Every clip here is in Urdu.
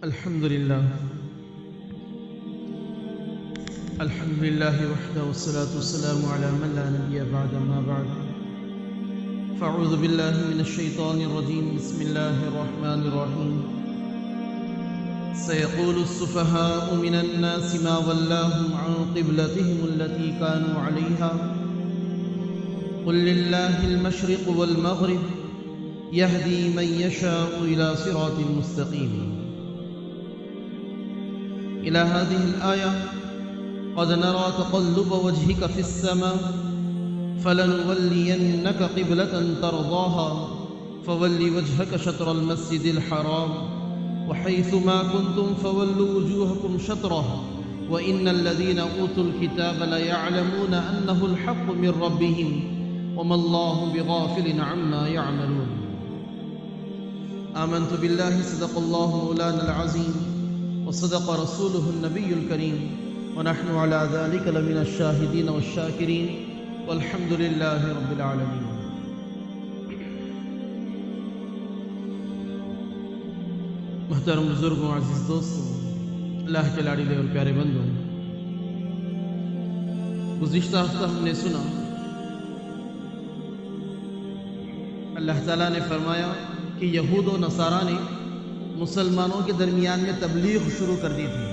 الحمد لله وحده والصلاة والسلام على من لا نبي بعد ما بعد فأعوذ بالله من الشيطان الرجيم بسم الله الرحمن الرحيم سيقول السفهاء من الناس ما ولاهم عن قبلتهم التي كانوا عليها قل لله المشرق والمغرب يهدي من يشاء إلى صراط مستقيم. إلى هذه الآية قد نرى تقلب وجهك في السماء فلنولينك قبلة ترضاها فول وجهك شطر المسجد الحرام وحيث ما كنتم فولوا وجوهكم شطره وإن الذين أوتوا الكتاب ليعلمون أنه الحق من ربهم وما الله بغافل عما يعملون. آمنت بالله صدق الله مولانا العظيم وصدق رسوله النبي الكريم ونحن على ذلك لمن الشاهدين والشاكرين والحمد لله رب العالمين. محترم بزرگوں، عزیز دوستوں، اللہ کے لاڈلے اور پیارے بندوں، گزشتہ ہفتہ ہم نے سنا اللہ تعالیٰ نے فرمایا کہ یہود و نصارہ نے مسلمانوں کے درمیان میں تبلیغ شروع کر دی تھی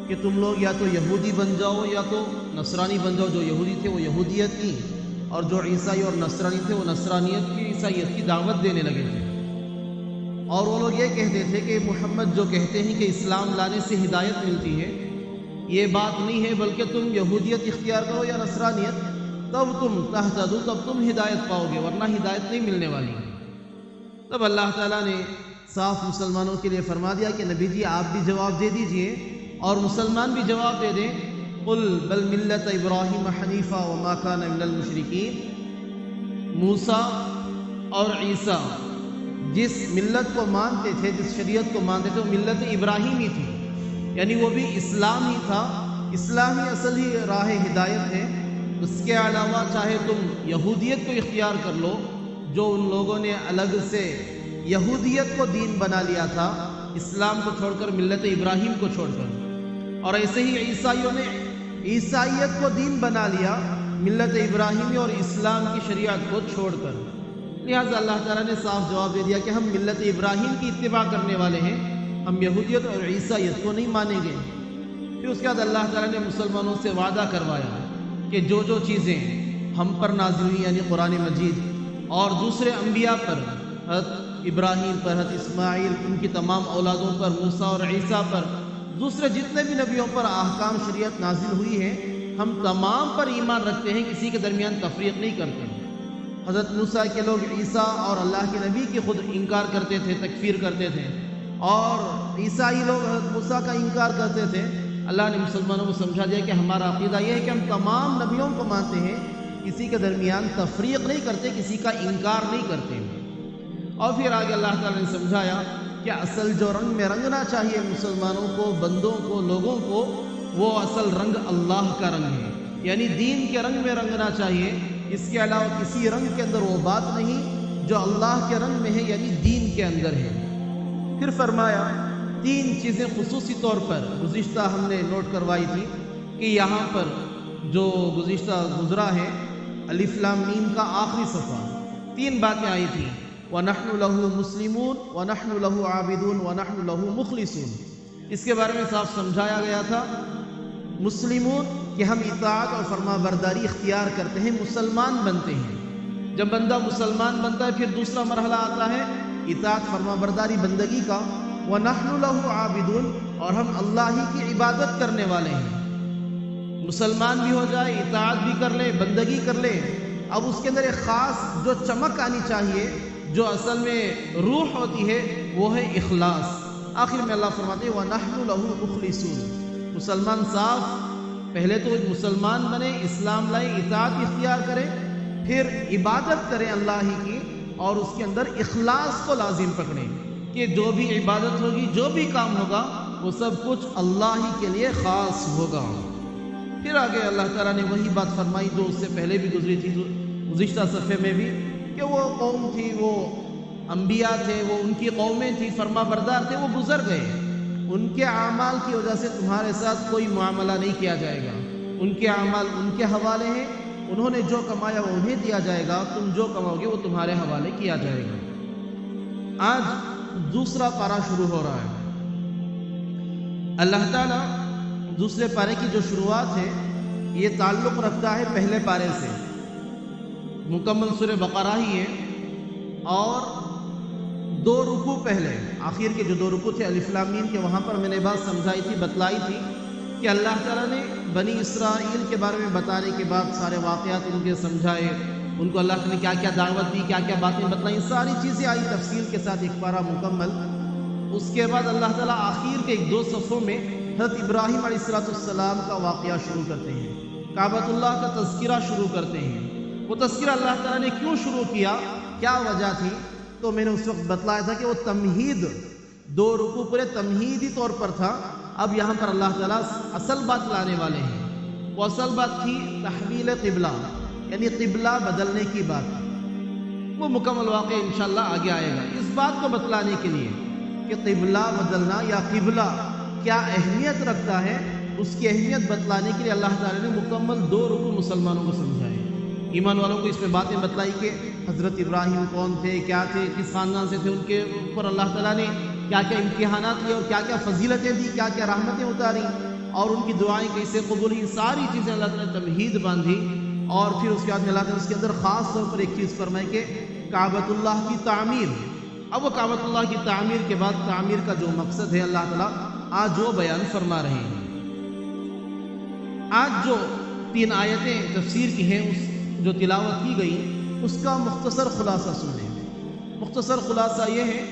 کہ تم لوگ یا تو یہودی بن جاؤ یا تو نصرانی بن جاؤ. جو یہودی تھے وہ یہودیت کی اور جو عیسائی اور نصرانی تھے وہ نصرانیت کی، عیسائیت کی دعوت دینے لگے تھے. اور وہ لوگ یہ کہتے تھے کہ محمد جو کہتے ہیں کہ اسلام لانے سے ہدایت ملتی ہے، یہ بات نہیں ہے، بلکہ تم یہودیت اختیار کرو یا نصرانیت، تب تم تہتدوا، تب تم ہدایت پاؤ گے، ورنہ ہدایت نہیں ملنے والی. تب اللہ تعالیٰ نے صاف مسلمانوں کے لیے فرما دیا کہ نبی جی آپ بھی جواب دے دیجئے اور مسلمان بھی جواب دے دیں. قل بل ملت ابراہیم حنیفا وما کان من المشرکین. موسیٰ اور عیسیٰ جس ملت کو مانتے تھے، جس شریعت کو مانتے تھے، وہ ملت ابراہیمی تھی، یعنی وہ بھی اسلام ہی تھا. اسلام ہی اصل ہی راہ ہدایت ہے. اس کے علاوہ چاہے تم یہودیت کو اختیار کر لو، جو ان لوگوں نے الگ سے یہودیت کو دین بنا لیا تھا، اسلام کو چھوڑ کر، ملت ابراہیم کو چھوڑ کر، اور ایسے ہی عیسائیوں نے عیسائیت کو دین بنا لیا، ملت ابراہیمی اور اسلام کی شریعت کو چھوڑ کر. لہٰذا اللہ تعالیٰ نے صاف جواب دے دیا کہ ہم ملت ابراہیم کی اتباع کرنے والے ہیں، ہم یہودیت اور عیسائیت کو نہیں مانیں گے. پھر اس کے بعد اللہ تعالیٰ نے مسلمانوں سے وعدہ کروایا کہ جو جو چیزیں ہم پر نازل ہوئی، یعنی قرآن مجید، اور دوسرے انبیاء پر، حضرت ابراہیم پر، حضرت اسماعیل، ان کی تمام اولادوں پر، موسیٰ اور عیسیٰ پر، دوسرے جتنے بھی نبیوں پر احکام شریعت نازل ہوئی ہے، ہم تمام پر ایمان رکھتے ہیں، کسی کے درمیان تفریق نہیں کرتے. حضرت موسیٰ کے لوگ عیسیٰ اور اللہ کے نبی کی خود انکار کرتے تھے، تکفیر کرتے تھے، اور عیسائی لوگ حضرت موسیٰ کا انکار کرتے تھے. اللہ نے مسلمانوں کو سمجھا دیا کہ ہمارا عقیدہ یہ ہے کہ ہم تمام نبیوں کو مانتے ہیں، کسی کے درمیان تفریق نہیں کرتے، کسی کا انکار نہیں کرتے. اور پھر آگے اللہ تعالیٰ نے سمجھایا کہ اصل جو رنگ میں رنگنا چاہیے مسلمانوں کو، بندوں کو، لوگوں کو، وہ اصل رنگ اللہ کا رنگ ہے، یعنی دین کے رنگ میں رنگنا چاہیے. اس کے علاوہ کسی رنگ کے اندر وہ بات نہیں جو اللہ کے رنگ میں ہے، یعنی دین کے اندر ہے. پھر فرمایا تین چیزیں خصوصی طور پر گزشتہ ہم نے نوٹ کروائی تھی کہ یہاں پر جو گزشتہ گزرا ہے الف لام میم کا آخری صفحہ، تین باتیں آئی تھیں: وَنَحْنُ لَهُ مُسْلِمُونَ وَنَحْنُ لَهُ عَابِدُونَ وَنَحْنُ لَهُ مُخْلِصُونَ. اس کے بارے میں صاف سمجھایا گیا تھا. مسلمون کہ ہم اطاعت اور فرما برداری اختیار کرتے ہیں، مسلمان بنتے ہیں. جب بندہ مسلمان بنتا ہے پھر دوسرا مرحلہ آتا ہے اطاعت فرما برداری بندگی کا. وَنَحْنُ لَهُ عَابِدُونَ اور ہم اللہ ہی کی عبادت کرنے والے ہیں. مسلمان بھی ہو جائے، اطاعت بھی کر لے، بندگی کر لے، اب اس کے اندر ایک خاص جو چمک آنی چاہیے، جو اصل میں روح ہوتی ہے، وہ ہے اخلاص. آخر میں اللہ فرماتے ہیں وَنَحْنُ لَهُ مُخْلِصُونَ. مسلمان صاف پہلے تو مسلمان بنے، اسلام لائے، اطاعت اختیار کرے، پھر عبادت کریں اللہ ہی کی، اور اس کے اندر اخلاص کو لازم پکڑیں کہ جو بھی عبادت ہوگی، جو بھی کام ہوگا، وہ سب کچھ اللہ ہی کے لیے خاص ہوگا. پھر آگے اللہ تعالیٰ نے وہی بات فرمائی جو اس سے پہلے بھی گزری تھی گزشتہ صفحے میں بھی، کہ وہ قوم تھی، وہ انبیاء تھے، وہ ان کی قومیں تھیں، فرما بردار تھے، وہ گزر گئے. ان کے اعمال کی وجہ سے تمہارے ساتھ کوئی معاملہ نہیں کیا جائے گا. ان کے اعمال ان کے حوالے ہیں، انہوں نے جو کمایا وہ انہیں دیا جائے گا، تم جو کماؤ گے وہ تمہارے حوالے کیا جائے گا. آج دوسرا پارہ شروع ہو رہا ہے. اللہ تعالیٰ دوسرے پارے کی جو شروعات ہے یہ تعلق رکھتا ہے پہلے پارے سے. مکمل سورہ بقرہ ہی ہے، اور 2 رکوع پہلے، آخر کے جو 2 رکوع تھے الف لام میم کے، وہاں پر میں نے بات سمجھائی تھی، بتلائی تھی کہ اللہ تعالیٰ نے بنی اسرائیل کے بارے میں بتانے کے بعد سارے واقعات ان کے سمجھائے، ان کو اللہ نے کیا کیا دعوت دی، کیا کیا باتیں بتلائیں، ساری چیزیں آئی تفصیل کے ساتھ، ایک پارہ مکمل. اس کے بعد اللہ تعالیٰ آخر کے 1-2 صفحوں میں حضرت ابراہیم علیہ السلام کا واقعہ شروع کرتے ہیں، کعبۃ اللہ کا تذکرہ شروع کرتے ہیں. وہ تذکرہ اللہ تعالیٰ نے کیوں شروع کیا، کیا وجہ تھی، تو میں نے اس وقت بتلایا تھا کہ وہ تمہید، 2 رکوع پورے تمہیدی طور پر تھا. اب یہاں پر اللہ تعالیٰ اصل بات لانے والے ہیں. وہ اصل بات تھی تحویل قبلہ، یعنی قبلہ بدلنے کی بات. وہ مکمل واقعہ انشاءاللہ آگے آئے گا. اس بات کو بتلانے کے لیے کہ قبلہ بدلنا یا قبلہ کیا اہمیت رکھتا ہے، اس کی اہمیت بتلانے کے لیے اللہ تعالیٰ نے مکمل 2 رکوع مسلمانوں کو سمجھائے. ایمان والوں کو اس میں باتیں بتلائی کہ حضرت ابراہیم کون تھے، کیا تھے، کس خاندان سے تھے، ان کے اوپر اللہ تعالیٰ نے کیا کیا امتحانات لیے اور کیا کیا فضیلتیں دی، کیا کیا رحمتیں اتاری، اور ان کی دعائیں کیسے قبول ہوئی. ساری چیزیں اللہ تعالیٰ نے تمہید باندھی. اور پھر اس کے بعد اللہ تعالیٰ نے اس کے اندر خاص طور پر ایک چیز فرمائی کہ کعبۃ اللہ کی تعمیر. اب وہ کعبۃ اللہ کی تعمیر کے بعد تعمیر کا جو مقصد ہے اللہ تعالیٰ آج وہ بیان فرما رہے ہیں. آج جو 3 آیتیں تفسیر کی ہیں، اس جو تلاوت کی گئی، اس کا مختصر خلاصہ سنیں. مختصر خلاصہ یہ ہے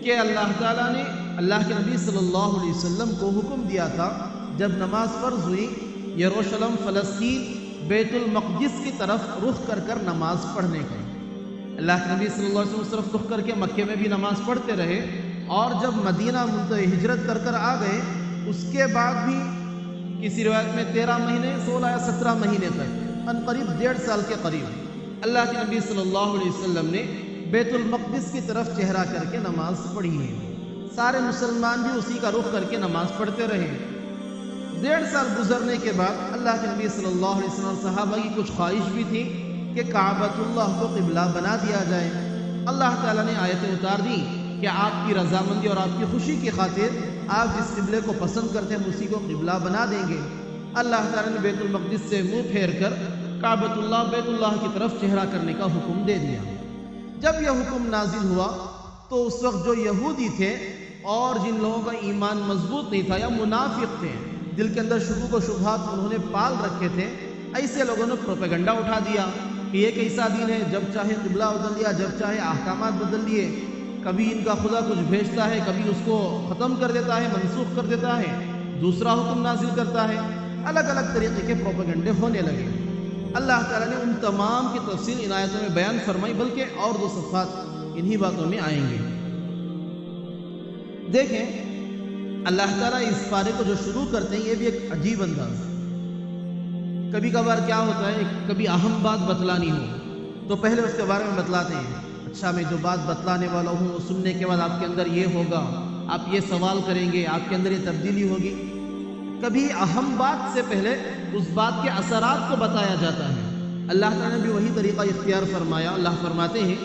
کہ اللہ تعالیٰ نے اللہ کے نبی صلی اللہ علیہ وسلم کو حکم دیا تھا جب نماز فرض ہوئی یروشلم فلسطین بیت المقدس کی طرف رخ کر کر نماز پڑھنے کا. اللہ کے نبی صلی اللہ علیہ وسلم اس طرف رخ کر کے مکے میں بھی نماز پڑھتے رہے، اور جب مدینہ ہجرت کر کر آ گئے اس کے بعد بھی کسی روایت میں 13 مہینے 16 یا 17 مہینے تک، ان قریب 1.5 سال کے قریب اللہ کے نبی صلی اللہ علیہ وسلم نے بیت المقدس کی طرف چہرہ کر کے نماز پڑھی ہے. سارے مسلمان بھی اسی کا رخ کر کے نماز پڑھتے رہے. 1.5 سال گزرنے کے بعد اللہ کے نبی صلی اللہ علیہ وسلم صحابہ کی کچھ خواہش بھی تھی کہ کعبۃ اللہ کو قبلہ بنا دیا جائے. اللہ تعالیٰ نے آیتیں اتار دی کہ آپ کی رضامندی اور آپ کی خوشی کی خاطر آپ جس قبلے کو پسند کرتے ہیں اسی کو قبلہ بنا دیں گے. اللہ تعالیٰ نے بیت المقدس سے منہ پھیر کر کعبۃ اللہ بیت اللہ کی طرف چہرہ کرنے کا حکم دے دیا. جب یہ حکم نازل ہوا تو اس وقت جو یہودی تھے اور جن لوگوں کا ایمان مضبوط نہیں تھا یا منافق تھے، دل کے اندر شکوک و شبہات انہوں نے پال رکھے تھے، ایسے لوگوں نے پروپیگنڈا اٹھا دیا کہ یہ کیسا دین ہے، جب چاہے قبلہ بدل دیا، جب چاہے احکامات بدل دیے، کبھی ان کا خدا کچھ بھیجتا ہے، کبھی اس کو ختم کر دیتا ہے، منسوخ کر دیتا ہے، دوسرا حکم نازل کرتا ہے. الگ الگ طریقے کے پروپیگنڈے ہونے لگے. اللہ تعالیٰ نے ان تمام کی تفصیل ان آیتوں میں بیان فرمائی، بلکہ اور 2 صفحات انہی باتوں میں آئیں گے. دیکھیں اللہ تعالیٰ اس پارے کو جو شروع کرتے ہیں یہ بھی ایک عجیب انداز. کبھی کبھار کیا ہوتا ہے، کبھی اہم بات بتلانی ہو تو پہلے اس کے بارے میں بتلاتے ہیں. اچھا میں جو بات بتلانے والا ہوں وہ سننے کے بعد آپ کے اندر یہ ہوگا، آپ یہ سوال کریں گے، آپ کے اندر یہ تبدیلی ہوگی. کبھی اہم بات سے پہلے اس بات کے اثرات کو بتایا جاتا ہے. اللہ تعالیٰ نے بھی وہی طریقہ اختیار فرمایا. اللہ فرماتے ہیں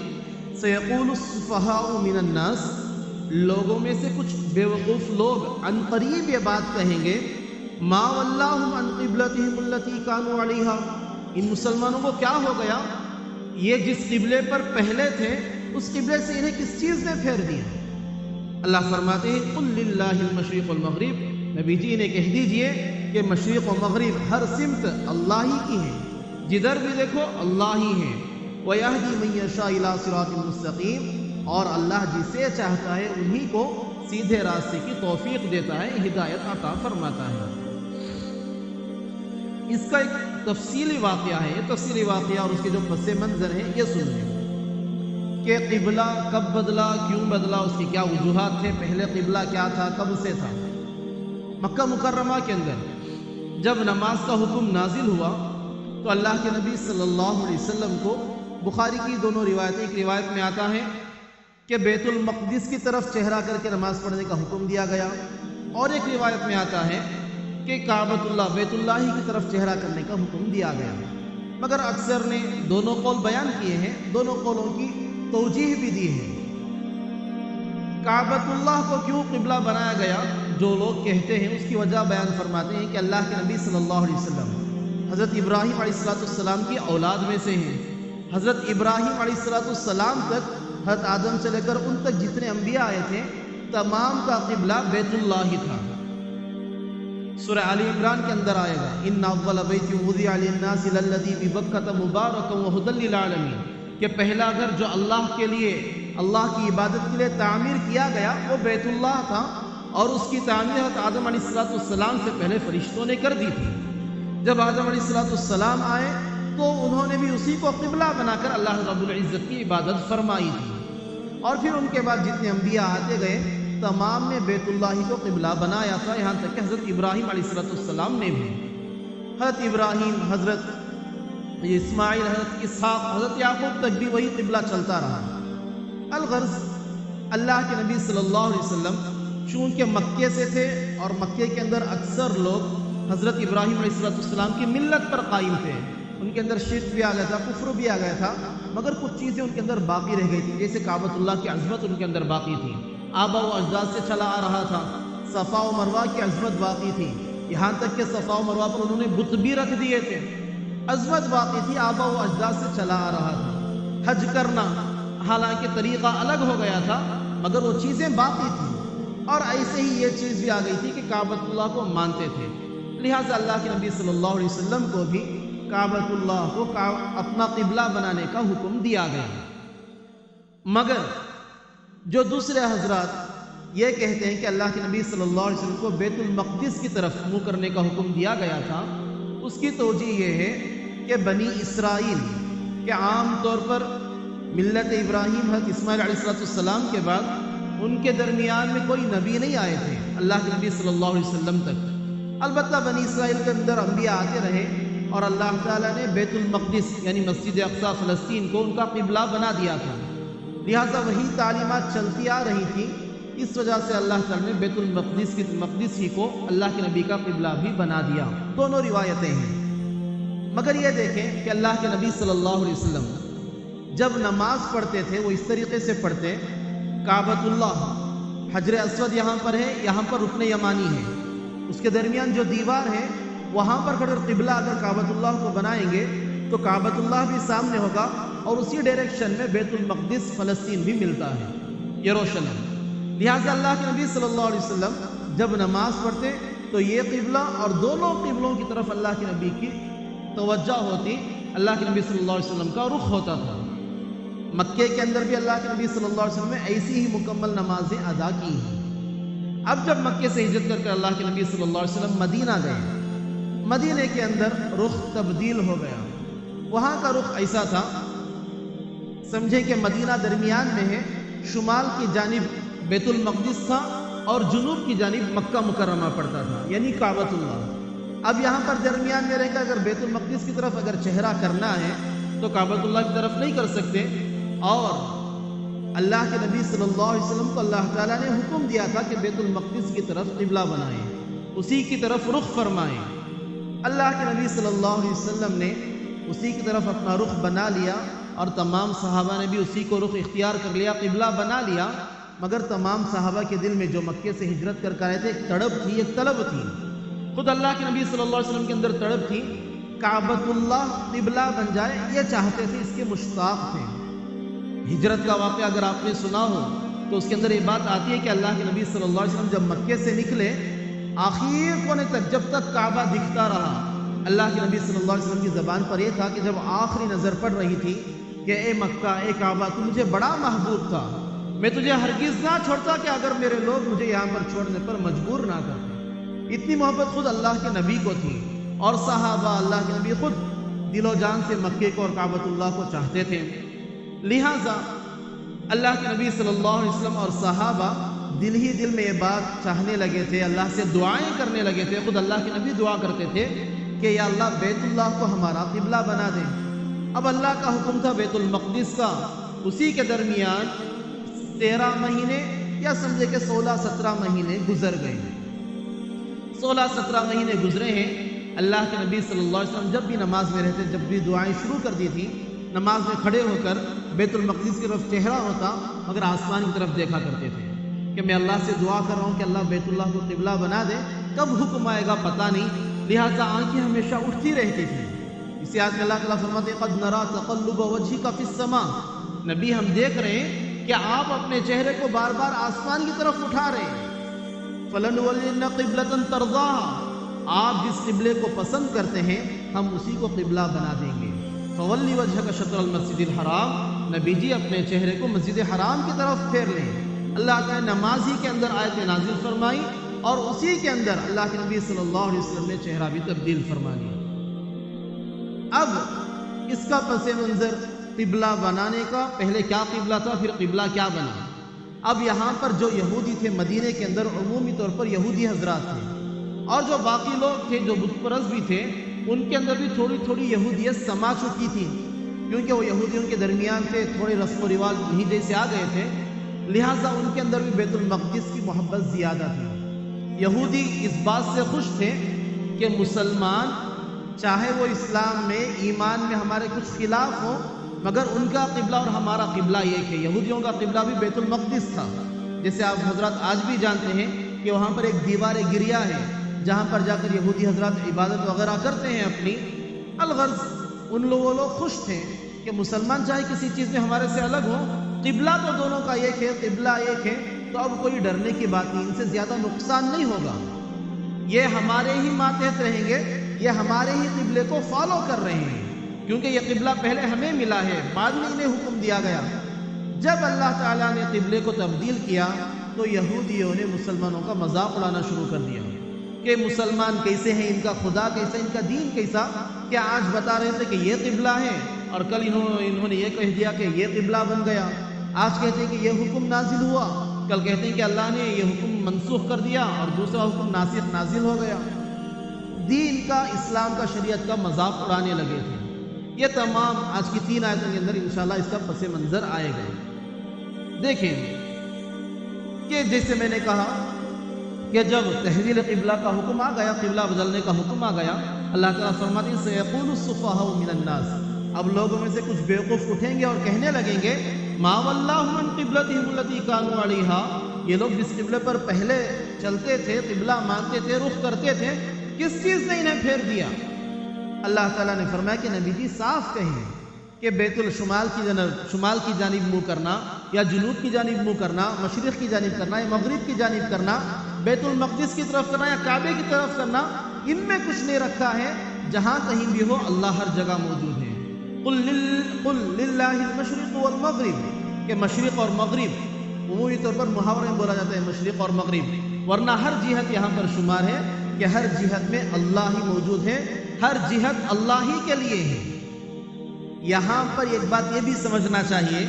سَيَقُولُ السُّفَهَاءُ مِنَ النَّاسِ، لوگوں میں سے کچھ بیوقوف لوگ عن قریب یہ بات کہیں گے، مَا وَلَّاهُمْ عَنْ قِبْلَتِهِمُ الَّتِي كَانُوا عَلَيْهَا، ان مسلمانوں کو کیا ہو گیا، یہ جس قبلے پر پہلے تھے اس قبلے سے انہیں کس چیز نے پھیر دیا. اللہ فرماتے ہیں قُلْ لِلَّهِ الْمَشْرِقُ وَالْمَغْرِبُ، نبی جی انہیں کہہ دیجئے کہ مشرق و مغرب ہر سمت اللہ ہی کی ہے، جدھر بھی دیکھو اللہ ہی ہے. وَيَهْدِي مَن يَشَاءُ إِلَىٰ صِرَاطٍ مُّسْتَقِيمٍ، اور اللہ جسے چاہتا ہے انہی کو سیدھے راستے کی توفیق دیتا ہے، ہدایت عطا فرماتا ہے. اس کا ایک تفصیلی واقعہ ہے، یہ تفصیلی واقعہ اور اس کے جو پس منظر ہیں یہ سن لیں کہ قبلہ کب بدلا، کیوں بدلا، اس کے کیا وجوہات تھے، پہلے قبلہ کیا تھا، کب سے تھا. مکہ مکرمہ کے اندر جب نماز کا حکم نازل ہوا تو اللہ کے نبی صلی اللہ علیہ وسلم کو، بخاری کی دونوں روایتیں، ایک روایت میں آتا ہے کہ بیت المقدس کی طرف چہرہ کر کے نماز پڑھنے کا حکم دیا گیا، اور ایک روایت میں آتا ہے کہ کعبۃ اللہ بیت اللہ ہی کی طرف چہرہ کرنے کا حکم دیا گیا۔ مگر اکثر نے دونوں قول بیان کیے ہیں، دونوں قولوں کی توجیہ بھی دی ہے۔ کعبۃ اللہ کو کیوں قبلہ بنایا گیا، جو لوگ کہتے ہیں اس کی وجہ بیان فرماتے ہیں کہ اللہ کے نبی صلی اللہ علیہ وسلم حضرت ابراہیم علیہ السلام کی اولاد میں سے ہیں۔ حضرت ابراہیم علیہ السلام تک، حضرت آدم سے لے کر ان تک جتنے انبیاء آئے تھے، تمام کا قبلہ بیت اللہ ہی تھا۔ سورہ آل عمران کے اندر آئے گا، ان اول بیت وضع للناس للذی ببکۃ مبارکا وہدی للعالمین، کہ پہلا گھر جو اللہ کے لیے، اللہ کی عبادت کے لیے تعمیر کیا گیا وہ بیت اللہ تھا، اور اس کی تعمیر حضرت آدم علیہ السلام سے پہلے فرشتوں نے کر دی تھی۔ جب آدم علیہ السلام آئے تو انہوں نے بھی اسی کو قبلہ بنا کر اللہ رب العزت کی عبادت فرمائی تھی، اور پھر ان کے بعد جتنے انبیاء آتے گئے تمام نے بیت اللہ کو قبلہ بنایا تھا، یہاں تک کہ حضرت ابراہیم علیہ السلام نے بھی۔ حضرت ابراہیم، حضرت اسماعیل، حضرت اسحاق، حضرت یعقوب تک بھی وہی قبلہ چلتا رہا۔ الغرض، اللہ کے نبی صلی اللہ علیہ وسلم چونکہ مکے سے تھے، اور مکے کے اندر اکثر لوگ حضرت ابراہیم علیہ السلام کی ملت پر قائم تھے، ان کے اندر شرک بھی آ گیا تھا، کفر بھی آ گیا تھا، مگر کچھ چیزیں ان کے اندر باقی رہ گئی تھی، جیسے کعبۃ اللہ کی عظمت ان کے اندر باقی تھی، آبا و اجداد سے چلا آ رہا تھا، صفا و مروہ کی عظمت باقی تھی، یہاں تک کہ صفا و مروہ پر انہوں نے بت بھی رکھ دیے تھے، عظمت باقی تھی، آبا و اجداد سے چلا آ رہا تھا۔ حج کرنا حالانکہ طریقہ الگ ہو گیا تھا، مگر وہ چیزیں باقی تھیں، اور ایسے ہی یہ چیز بھی آ گئی تھی کہ کعبۃ اللہ کو مانتے تھے، لہٰذا اللہ کے نبی صلی اللہ علیہ وسلم کو بھی کعبۃ اللہ کو اپنا قبلہ بنانے کا حکم دیا گیا۔ مگر جو دوسرے حضرات یہ کہتے ہیں کہ اللہ کے نبی صلی اللہ علیہ وسلم کو بیت المقدس کی طرف منہ کرنے کا حکم دیا گیا تھا، اس کی توجیہ یہ ہے کہ بنی اسرائیل کے عام طور پر ملت ابراہیم حضرت اسماعیل علیہ السلام کے بعد ان کے درمیان میں کوئی نبی نہیں آئے تھے اللہ کے نبی صلی اللہ علیہ وسلم تک۔ البتہ بنی اسرائیل کے اندر انبیاء آتے رہے، اور اللہ تعالیٰ نے بیت المقدس یعنی مسجد اقصی فلسطین کو ان کا قبلہ بنا دیا تھا، لہٰذا وہی تعلیمات چلتی آ رہی تھی، اس وجہ سے اللہ تعالیٰ نے بیت المقدس ہی کو اللہ کے نبی کا قبلہ بھی بنا دیا۔ دونوں روایتیں ہیں، مگر یہ دیکھیں کہ اللہ کے نبی صلی اللہ علیہ وسلم جب نماز پڑھتے تھے وہ اس طریقے سے پڑھتے، کعبۃ اللہ، حجر اسود یہاں پر ہے، یہاں پر رکن یمانی ہے، اس کے درمیان جو دیوار ہے وہاں پر کھڑے قبلہ اگر کعبۃ اللہ کو بنائیں گے تو کعبۃ اللہ بھی سامنے ہوگا، اور اسی ڈائریکشن میں بیت المقدس فلسطین بھی ملتا ہے، یروشلم۔ لہٰذا اللہ کے نبی صلی اللہ علیہ وسلم جب نماز پڑھتے تو یہ قبلہ اور دونوں قبلوں کی طرف اللہ کے نبی کی توجہ ہوتی، اللہ کے نبی صلی اللہ علیہ وسلم کا رخ ہوتا تھا۔ مکے کے اندر بھی اللہ کے نبی صلی اللہ علیہ وسلم نے ایسی ہی مکمل نمازیں ادا کی ہیں۔ اب جب مکے سے ہجرت کر کے اللہ کے نبی صلی اللہ علیہ وسلم مدینہ گئے، مدینے کے اندر رخ تبدیل ہو گیا، وہاں کا رخ ایسا تھا، سمجھیں کہ مدینہ درمیان میں ہے، شمال کی جانب بیت المقدس تھا اور جنوب کی جانب مکہ مکرمہ پڑتا تھا، یعنی کعبۃ اللہ۔ اب یہاں پر درمیان میں رہ کر اگر بیت المقدس کی طرف اگر چہرہ کرنا ہے تو کعبۃ اللہ کی طرف نہیں کر سکتے، اور اللہ کے نبی صلی اللہ علیہ وسلم کو اللہ تعالیٰ نے حکم دیا تھا کہ بیت المقدس کی طرف قبلہ بنائیں، اسی کی طرف رخ فرمائیں۔ اللہ کے نبی صلی اللہ علیہ وسلم نے اسی کی طرف اپنا رخ بنا لیا، اور تمام صحابہ نے بھی اسی کو رخ اختیار کر لیا، قبلہ بنا لیا۔ مگر تمام صحابہ کے دل میں جو مکے سے ہجرت کر آئے تھے ایک تڑپ تھی، ایک طلب تھی، خود اللہ کے نبی صلی اللہ علیہ وسلم کے اندر تڑپ تھی، کعبۃ اللہ قبلہ بن جائے، یہ چاہتے تھے، اس کے مشتاق تھے۔ ہجرت کا واقعہ اگر آپ نے سنا ہو تو اس کے اندر یہ بات آتی ہے کہ اللہ کے نبی صلی اللہ علیہ وسلم جب مکے سے نکلے، آخر کونے تک جب تک کعبہ دکھتا رہا، اللہ کے نبی صلی اللہ علیہ وسلم کی زبان پر یہ تھا کہ جب آخری نظر پڑ رہی تھی کہ اے مکہ، اے کعبہ، تو مجھے بڑا محبوب تھا، میں تجھے ہرگز نہ چھوڑتا کہ اگر میرے لوگ مجھے یہاں پر چھوڑنے پر مجبور نہ کرتے۔ اتنی محبت خود اللہ کے نبی کو تھی، اور صحابہ اللہ کے نبی خود دل و جان سے مکے کو اور کعبۃ اللہ کو چاہتے تھے، لہٰذا اللہ کے نبی صلی اللہ علیہ وسلم اور صحابہ دل ہی دل میں یہ بات چاہنے لگے تھے، اللہ سے دعائیں کرنے لگے تھے، خود اللہ کے نبی دعا کرتے تھے کہ یا اللہ بیت اللہ کو ہمارا قبلہ بنا دیں۔ اب اللہ کا حکم تھا بیت المقدس کا، اسی کے درمیان 13 مہینے یا سمجھے کہ 16-17 مہینے گزر گئے. 16-17 مہینے گزرے ہیں. اللہ کے نبی صلی اللہ علیہ وسلم جب بھی نماز میں رہتے، جب بھی دعائیں شروع کر دی تھی، نماز میں کھڑے ہو کر بیت المقدس کی طرف چہرہ ہوتا مگر آسمان کی طرف دیکھا کرتے تھے کہ میں اللہ سے دعا کر رہا ہوں کہ اللہ بیت اللہ کو قبلہ بنا دے، کب حکم آئے گا پتہ نہیں، لہٰذا آنکھیں ہمیشہ اٹھتی رہتی تھی. اسی آیت میں اللہ تعالیٰ فرماتے ہیں قد نرا تقلب وجهك فی السماء، نبی ہم دیکھ رہے ہیں کہ آپ اپنے چہرے کو بار بار آسمان کی طرف اٹھا رہے ہیں. فَلَنُوَلِّنَّ قِبْلَةً تَرْضَاهَا، آپ جس قبلے کو پسند کرتے ہیں ہم اسی کو قبلہ بنا دیں گے. فَوَلِّ وَجْهَكَ شَطْرَ الْمَسْجِدِ الْحَرَامِ، نبی جی اپنے چہرے کو مسجد حرام کی طرف پھیر لیں. اللہ تعالیٰ نے نماز ہی کے اندر آیت نازل فرمائی اور اسی کے اندر اللہ کے نبی صلی اللہ علیہ وسلم نے چہرہ بھی تبدیل فرما لیا. اب اس کا پس منظر قبلہ بنانے کا، پہلے کیا قبلہ تھا پھر قبلہ کیا بنا. اب یہاں پر جو یہودی تھے مدینے کے اندر، عمومی طور پر یہودی حضرات تھے، اور جو باقی لوگ تھے جو بت پرست بھی تھے، ان کے اندر بھی تھوڑی تھوڑی یہودیت سما چکی تھی، کیونکہ وہ یہودیوں کے درمیان تھے، تھوڑے رسم و رواج انہی جیسے آ گئے تھے، لہٰذا ان کے اندر بھی بیت المقدس کی محبت زیادہ تھی. یہودی اس بات سے خوش تھے کہ مسلمان چاہے وہ اسلام میں ایمان میں ہمارے کچھ خلاف ہوں مگر ان کا قبلہ اور ہمارا قبلہ ایک ہے. یہودیوں کا قبلہ بھی بیت المقدس تھا، جیسے آپ حضرات آج بھی جانتے ہیں کہ وہاں پر ایک دیوار گریا ہے جہاں پر جا کر یہودی حضرات عبادت وغیرہ کرتے ہیں اپنی. الغرض ان لوگ وہ لوگ خوش تھے کہ مسلمان چاہے کسی چیز میں ہمارے سے الگ ہو، قبلہ تو دونوں کا ایک ہے، قبلہ ایک ہے، تو اب کوئی ڈرنے کی بات نہیں، ان سے زیادہ نقصان نہیں ہوگا، یہ ہمارے ہی ماتحت رہیں گے، یہ ہمارے ہی قبلے کو فالو کر رہے ہیں، کیونکہ یہ قبلہ پہلے ہمیں ملا ہے، بعد میں انہیں حکم دیا گیا. جب اللہ تعالیٰ نے قبلے کو تبدیل کیا تو یہودیوں نے مسلمانوں کا مذاق اڑانا شروع کر دیا کہ مسلمان کیسے ہیں، ان کا خدا کیسا، ان کا دین کیسا، کہ آج بتا رہے تھے کہ یہ قبلہ ہے اور کل انہوں نے یہ کہہ دیا کہ یہ قبلہ بن گیا. آج کہتے ہیں کہ یہ حکم نازل ہوا، کل کہتے ہیں کہ اللہ نے یہ حکم منسوخ کر دیا اور دوسرا حکم ناسخ نازل ہو گیا. دین کا، اسلام کا، شریعت کا مذاق اڑانے لگے تھے. یہ تمام آج کی 3 آیتوں کے اندر انشاءاللہ اس کا پس منظر آئے گا. دیکھیں کہ جیسے میں نے کہا کہ جب تحویل قبلہ کا حکم آ گیا، قبلہ بدلنے کا حکم آ گیا، اللہ تعالیٰ فرماتے ہیں سَيَقُولُ السُّفَهَاءُ مِنَ النَّاسِ، اب لوگوں میں سے کچھ بیوقوف اٹھیں گے اور کہنے لگیں گے مَا وَلَّاهُمْ عَنْ قِبْلَتِهِمُ الَّتِي كَانُوا عَلَيْهَا، یہ لوگ جس قبلے پر پہلے چلتے تھے، قبلہ مانتے تھے، رخ کرتے تھے، کس چیز نے انہیں پھیر دیا. اللہ تعالیٰ نے فرمایا کہ نبی جی صاف کہیں کہ بیت الشمال کی جانب منہ کرنا یا جنوب کی جانب منہ کرنا، مشرق کی جانب کرنا یا مغرب کی جانب کرنا، بیت المقدس کی طرف کرنا یا کعبے کی طرف کرنا، ان میں کچھ نہیں رکھا ہے. جہاں کہیں بھی ہو اللہ ہر جگہ موجود ہے. قل للہ المشرق والمغرب، کہ مشرق اور مغرب عمومی طور پر محاورے میں بولا جاتا ہے مشرق اور مغرب، ورنہ ہر جہت یہاں پر شمار ہے کہ ہر جہت میں اللہ ہی موجود ہے، ہر جہت اللہ ہی کے لیے ہے. یہاں پر ایک بات یہ بھی سمجھنا چاہیے،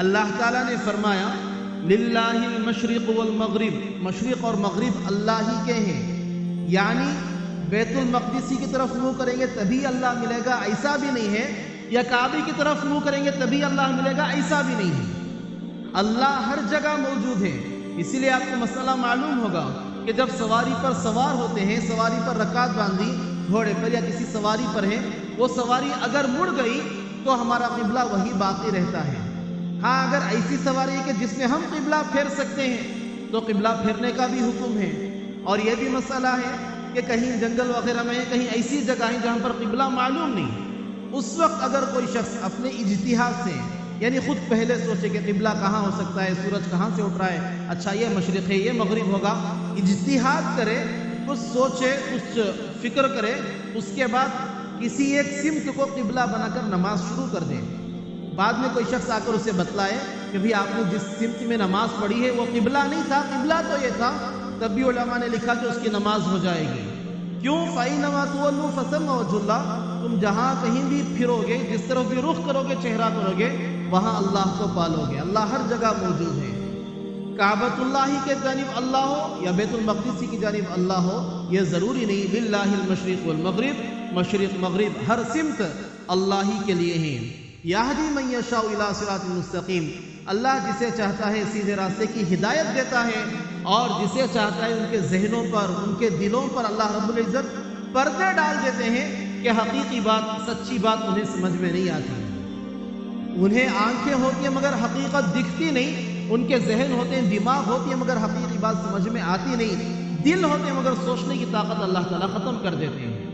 اللہ تعالیٰ نے فرمایا للہ المشرق والمغرب، مشرق اور مغرب اللہ ہی کے ہیں، یعنی بیت المقدس کی طرف منہ کریں گے تبھی اللہ ملے گا ایسا بھی نہیں ہے، یا کعبے کی طرف منہ کریں گے تبھی اللہ ملے گا ایسا بھی نہیں ہے. اللہ ہر جگہ موجود ہے. اسی لیے آپ کو مسئلہ معلوم ہوگا کہ جب سواری پر سوار ہوتے ہیں، سواری پر رکعت باندھی گھوڑے پر یا کسی سواری پر ہے، وہ سواری اگر مڑ گئی تو ہمارا قبلہ وہی باقی رہتا ہے. ہاں اگر ایسی سواری ہے کہ جس میں ہم قبلہ پھیر سکتے ہیں تو قبلہ پھیرنے کا بھی حکم ہے. اور یہ بھی مسئلہ ہے کہ کہیں جنگل وغیرہ میں کہیں ایسی جگہ ہیں جہاں پر قبلہ معلوم نہیں، اس وقت اگر کوئی شخص اپنے اجتہاد سے، یعنی خود پہلے سوچے کہ قبلہ کہاں ہو سکتا ہے، سورج کہاں سے اٹھ رہا ہے، اچھا یہ مشرق ہے یہ مغرب ہوگا، اجتہاد کرے، کچھ سوچے، کچھ فکر کرے، اس کے بعد کسی ایک سمت کو قبلہ بنا کر نماز شروع کر دیں. بعد میں کوئی شخص آ کر اسے بتلائے کہ بھی آپ نے جس سمت میں نماز پڑھی ہے وہ قبلہ نہیں تھا، قبلہ تو یہ تھا، تب بھی علماء نے لکھا کہ اس کی نماز ہو جائے گی. کیوں؟ فَإِنَّمَا تُوَلُّوا فَثَمَّ وَجْهُ اللَّهِ، تم جہاں کہیں بھی پھرو گے، جس طرف بھی رخ کرو گے، چہرہ کرو گے، وہاں اللہ کو پالو گے. اللہ ہر جگہ موجود ہے. کعبۃ اللہ کی جانب اللہ ہو یا بیت المقدس کی جانب اللہ ہو، یہ ضروری نہیں. للہ المشرق والمغرب، مشرق مغرب ہر سمت اللہ ہی کے لیے ہیں. یہدی من یشاء الی صراط مستقیم، اللہ جسے چاہتا ہے سیدھے راستے کی ہدایت دیتا ہے، اور جسے چاہتا ہے ان کے ذہنوں پر، ان کے دلوں پر اللہ رب العزت پردے ڈال دیتے ہیں کہ حقیقی بات، سچی بات انہیں سمجھ میں نہیں آتی۔ انہیں آنکھیں ہوتی ہیں مگر حقیقت دکھتی نہیں، ان کے ذہن ہوتے ہیں، دماغ ہوتی ہے مگر حقیقی بات سمجھ میں آتی نہیں، دل ہوتے ہیں مگر سوچنے کی طاقت اللہ تعالیٰ ختم کر دیتے ہیں۔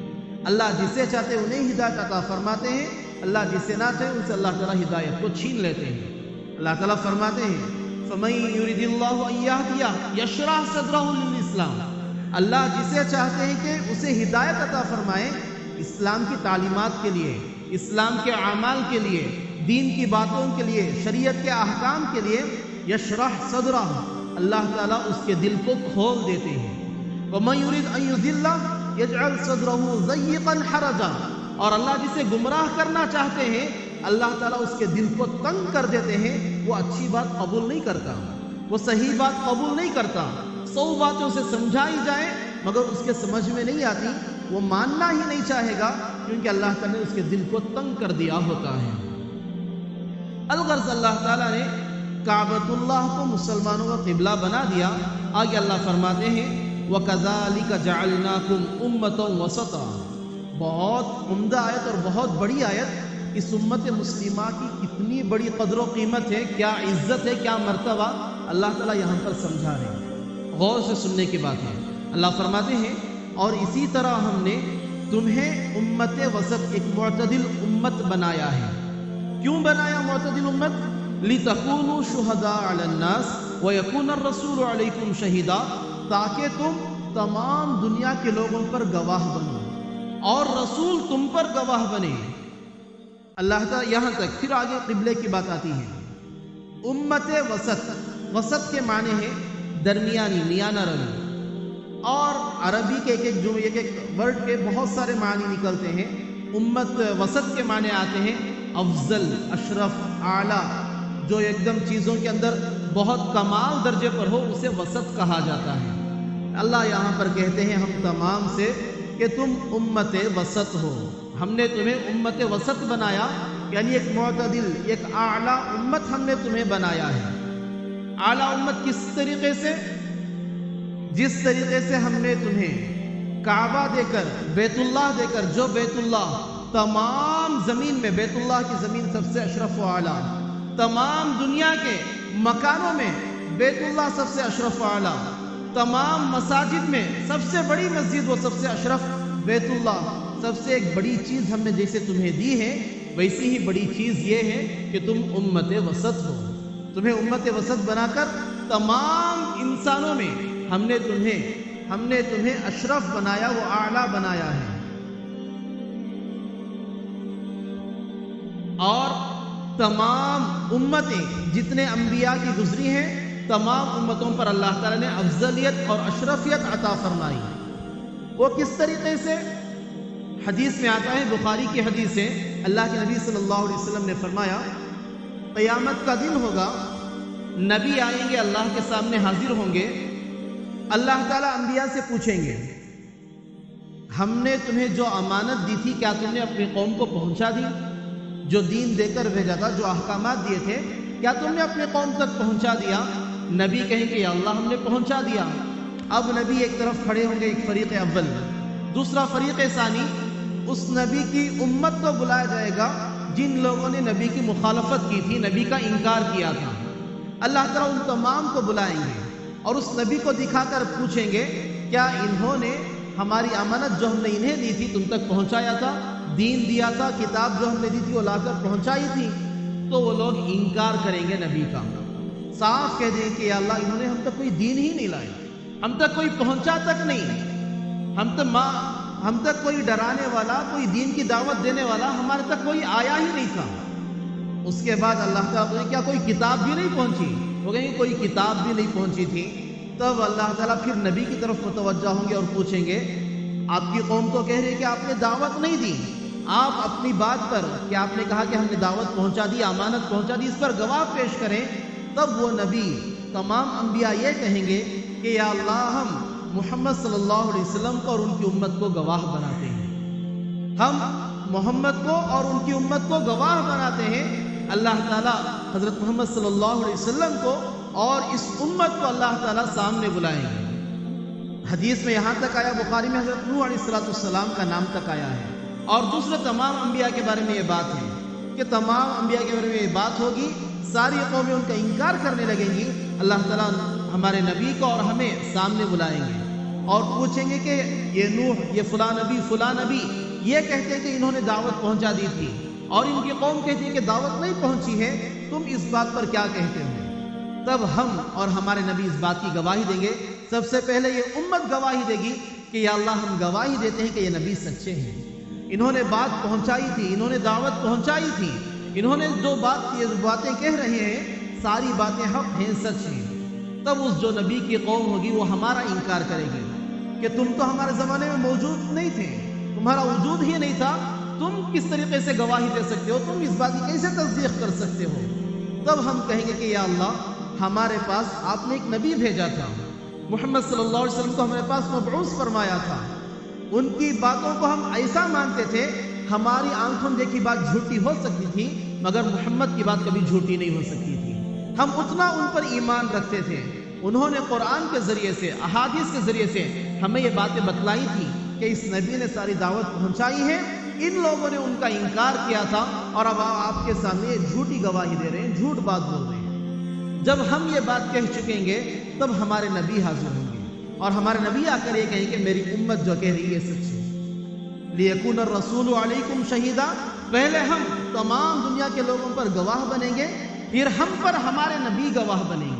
اللہ جسے چاہتے ہیں انہیں ہدایت عطا فرماتے ہیں، اللہ جسے نہ چاہے ان سے اللہ تعالیٰ ہدایت کو چھین لیتے ہیں۔ اللہ تعالیٰ فرماتے ہیں فَمَن يُرِدِ اللَّهُ أَن يَهْدِيَهُ يَشْرَحْ صَدْرَهُ لِلْإِسْلَامِ، اللہ جسے چاہتے ہیں کہ اسے ہدایت عطا فرمائے اسلام کی تعلیمات کے لیے، اسلام کے اعمال کے لیے، دین کی باتوں کے لیے، شریعت کے احکام کے لیے، یشرح صدرہ، اللہ تعالیٰ اس کے دل کو کھول دیتے ہیں۔ وَمَن يُرِدْ أَن يُضِلَّهُ يَجْعَلْ صَدْرَهُ ضَيِّقًا حَرَجًا، اور اللہ جسے گمراہ کرنا چاہتے ہیں اللہ تعالیٰ اس کے دل کو تنگ کر دیتے ہیں، وہ اچھی بات قبول نہیں کرتا، وہ صحیح بات قبول نہیں کرتا، 100 باتیں اسے سمجھائی جائیں مگر اس کے سمجھ میں نہیں آتی، وہ ماننا ہی نہیں چاہے گا، کیونکہ اللہ تعالیٰ نے اس کے دل کو تنگ کر دیا ہوتا ہے۔ الغرض اللہ تعالیٰ نے کعبۃ اللہ کو مسلمانوں کا قبلہ بنا دیا۔ آگے اللہ فرماتے ہیں وَكَذَلِكَ جَعَلْنَاكُمْ أُمَّةً وَسَطًا، بہت عمدہ آیت اور بہت بڑی آیت، اس امت مسلمہ کی کتنی بڑی قدر و قیمت ہے، کیا عزت ہے، کیا مرتبہ اللہ تعالیٰ یہاں پر سمجھا رہے ہیں، غور سے سننے کی بات ہے۔ اللہ فرماتے ہیں اور اسی طرح ہم نے تمہیں امت وسط، ایک معتدل امت بنایا ہے۔ کیوں بنایا معتدل امت؟ لِتَكُونُوا شُهَدَاءَ عَلَى النَّاسِ وَيَكُونَ الرَّسُولُ عَلَيْكُمْ شَهِيدًا، تاکہ تم تمام دنیا کے لوگوں پر گواہ بنو اور رسول تم پر گواہ بنے۔ اللہ تعالیٰ یہاں تک، پھر آگے قبلے کی بات آتی ہے۔ امت وسط، وسط کے معنی ہے درمیانی، میانہ روی، اور عربی کے ایک ایک ورڈ کے بہت سارے معنی نکلتے ہیں۔ امت وسط کے معنی آتے ہیں افضل، اشرف، اعلیٰ، جو ایک دم چیزوں کے اندر بہت کمال درجے پر ہو اسے وسط کہا جاتا ہے۔ اللہ یہاں پر کہتے ہیں ہم تمام سے کہ تم امت وسط ہو، ہم نے تمہیں امت وسط بنایا، یعنی ایک معتدل، ایک اعلیٰ امت ہم نے تمہیں بنایا ہے۔ اعلیٰ امت کس طریقے سے؟ جس طریقے سے ہم نے تمہیں کعبہ دے کر، بیت اللہ دے کر، جو بیت اللہ تمام زمین میں، بیت اللہ کی زمین سب سے اشرف و اعلیٰ، تمام دنیا کے مکانوں میں بیت اللہ سب سے اشرف و اعلیٰ، تمام مساجد میں سب سے بڑی مسجد وہ سب سے اشرف بیت اللہ، سب سے ایک بڑی چیز ہم نے جیسے تمہیں دی ہے ویسی ہی بڑی چیز یہ ہے کہ تم امت وسط ہو۔ تمہیں امت وسط بنا کر تمام انسانوں میں ہم نے تمہیں اشرف بنایا، وہ اعلیٰ بنایا ہے۔ اور تمام امتیں جتنے انبیاء کی گزری ہیں تمام امتوں پر اللہ تعالیٰ نے افضلیت اور اشرفیت عطا فرمائی۔ وہ کس طریقے سے؟ حدیث میں آتا ہے، بخاری کی حدیث ہے، اللہ کے نبی صلی اللہ علیہ وسلم نے فرمایا قیامت کا دن ہوگا، نبی آئیں گے، اللہ کے سامنے حاضر ہوں گے، اللہ تعالیٰ انبیاء سے پوچھیں گے ہم نے تمہیں جو امانت دی تھی کیا تم نے اپنی قوم کو پہنچا دی؟ جو دین دے کر بھیجا تھا، جو احکامات دیے تھے، کیا تم نے اپنی قوم تک پہنچا دیا؟ نبی کہیں کہ یا اللہ ہم نے پہنچا دیا۔ اب نبی ایک طرف کھڑے ہوں گے، ایک فریق اول، دوسرا فریق ثانی، اس نبی کی امت کو بلایا جائے گا جن لوگوں نے نبی کی مخالفت کی تھی، نبی کا انکار کیا تھا۔ اللہ تعالیٰ ان تمام کو بلائیں گے اور اس نبی کو دکھا کر پوچھیں گے کیا انہوں نے ہماری امانت جو ہم نے انہیں دی تھی تم تک پہنچایا تھا؟ دین دیا تھا، کتاب جو ہم نے دی تھی وہ لا کر پہنچائی تھی؟ تو وہ لوگ انکار کریں گے نبی کا، صاف کہہ دیں کہ یا اللہ انہوں نے ہم تک کوئی دین ہی نہیں لائے، ہم تک کوئی پہنچا تک نہیں، ہم تک کوئی ڈرانے والا، کوئی دین کی دعوت دینے والا ہمارے تک کوئی آیا ہی نہیں تھا۔ اس کے بعد اللہ تعالیٰ کہیں کیا کوئی کتاب بھی نہیں پہنچی؟ وہ کہیں گے کوئی کتاب بھی نہیں پہنچی تھی۔ تب اللہ تعالیٰ پھر نبی کی طرف متوجہ ہوں گے اور پوچھیں گے آپ کی قوم تو کہہ رہے کہ آپ نے دعوت نہیں دی، آپ اپنی بات پر کہ آپ نے کہا کہ ہم نے دعوت پہنچا دی، امانت پہنچا دی، اس پر گواہ پیش کریں۔ تب وہ نبی، تمام انبیاء یہ کہیں گے کہ یا اللہ ہم محمد صلی اللہ علیہ وسلم کو اور ان کی امت کو گواہ بناتے ہیں، ہم محمد کو اور ان کی امت کو گواہ بناتے ہیں، اللہ تعالیٰ حضرت محمد صلی اللہ علیہ وسلم کو اور اس امت کو اللہ تعالیٰ سامنے بلائیں گے۔ حدیث میں یہاں تک آیا، بخاری میں حضرت نوح علیہ السلام کا نام تک آیا ہے، اور دوسرے تمام انبیاء کے بارے میں یہ بات ہے کہ تمام انبیاء کے بارے میں یہ بات ہوگی، ساری قومیں ان کا انکار کرنے لگیں گی، اللہ تعالیٰ ہمارے نبی کو اور ہمیں سامنے بلائیں گے اور پوچھیں گے کہ یہ نوح، یہ فلاں نبی یہ کہتے ہیں کہ انہوں نے دعوت پہنچا دی تھی اور ان کی قوم کہتی ہے کہ دعوت نہیں پہنچی ہے، تم اس بات پر کیا کہتے ہو؟ تب ہم اور ہمارے نبی اس بات کی گواہی دیں گے۔ سب سے پہلے یہ امت گواہی دے گی کہ یا اللہ ہم گواہی دیتے ہیں کہ یہ نبی سچے ہیں، انہوں نے بات پہنچائی تھی، انہوں نے دعوت پہنچائی تھی، انہوں نے جو باتیں کہہ رہے ہیں ساری باتیں حق ہیں، سچ ہیں۔ تب اس جو نبی کی قوم ہوگی وہ ہمارا انکار کرے گی کہ تم تو ہمارے زمانے میں موجود نہیں تھے، تمہارا وجود ہی نہیں تھا، تم کس طریقے سے گواہی دے سکتے ہو، تم اس بات کی کیسے تصدیق کر سکتے ہو؟ تب ہم کہیں گے کہ یا اللہ ہمارے پاس آپ نے ایک نبی بھیجا تھا، محمد صلی اللہ علیہ وسلم کو ہمارے پاس مبعوث فرمایا تھا، ان کی باتوں کو ہم ایسا مانتے تھے، ہماری آنکھوں دیکھی بات جھوٹی ہو سکتی تھی مگر محمد کی بات کبھی جھوٹی نہیں ہو سکتی تھی، ہم اتنا ان پر ایمان رکھتے تھے۔ انہوں نے قرآن کے ذریعے سے، احادیث کے ذریعے سے ہمیں یہ باتیں بتلائی تھی کہ اس نبی نے ساری دعوت پہنچائی ہے، ان لوگوں نے ان کا انکار کیا تھا اور اب آپ کے سامنے یہ جھوٹی گواہی دے رہے ہیں، جھوٹ بات بول رہے ہیں۔ جب ہم یہ بات کہہ چکیں گے تب ہمارے نبی حاضر ہوں گے اور ہمارے نبی آ کر یہ کہیں کہ میری امت جو کہہ رہی ہے سچ ہے۔ لیکن الرسول علیکم شہیدا، پہلے ہم تمام دنیا کے لوگوں پر گواہ بنیں گے، پھر ہم پر ہمارے نبی گواہ بنیں گے،